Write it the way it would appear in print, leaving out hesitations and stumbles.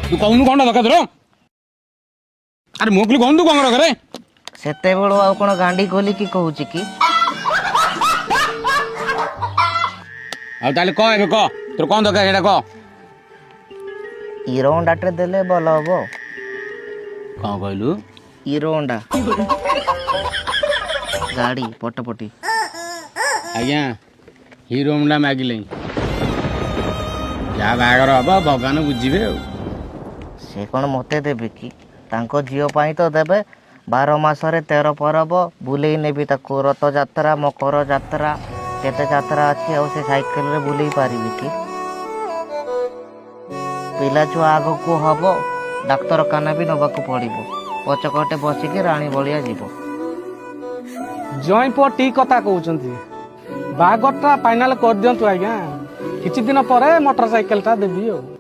ତୁ କହୁନୁ କଣଟା ଦରକାର ତୋର? ଆରେ ମୁଁ କହିଲି କହୁନୁ ତୁ କଣ ଦରକାର? ସେତେବେଳୁ ଆଉ କଣ ଗାଣ୍ଡି ଖୋଲିକି କହୁଛି କି? ଆଉ ତାହେଲେ କହ ଏବେ କହ ତୋର କଣ ଦରକାର ସେଇଟା କହ। ହିରୋ ଅଣ୍ଡାଟେ ଦେଲେ ଭଲ ହବ। କଣ କହିଲୁ? ହିରୋ ଅଣ୍ଡା ଗାଡ଼ି ପଟପଟି। ଆଜ୍ଞା ହିରୋ ହୋଣ୍ଡା ମାଗିଲେ ଯାହା ବାହାଘର ହବ ଭଗବାନ ବୁଝିବେ ଆଉ। ସେ କଣ ମୋତେ ଦେବେ କି? ତାଙ୍କ ଝିଅ ପାଇଁ ତ ଦେବେ। 12 ମାସରେ 13 ପରବ ବୁଲେଇ ନେବି ତାକୁ। ରଥଯାତ୍ରା, ମକର ଯାତ୍ରା, କେତେ ଯାତ୍ରା ଅଛି ଆଉ ସେ ସାଇକେଲରେ ବୁଲେଇ ପାରିବି କି? ପିଲାଛୁଆ ଆଗକୁ ହବ, ଡାକ୍ତରଖାନା ବି ନେବାକୁ ପଡ଼ିବ। ପଛକଟେ ବସିକି ରାଣୀ ଭଳିଆ ଯିବ। ଜଇଁ ପୁଅ ଠିକ କଥା କହୁଛନ୍ତି। ବାହାଘରଟା ଫାଇନାଲ କରିଦିଅନ୍ତୁ ଆଜ୍ଞା। କିଛି ଦିନ ପରେ ମୋଟର ସାଇକେଲଟା ଦେବି ଆଉ।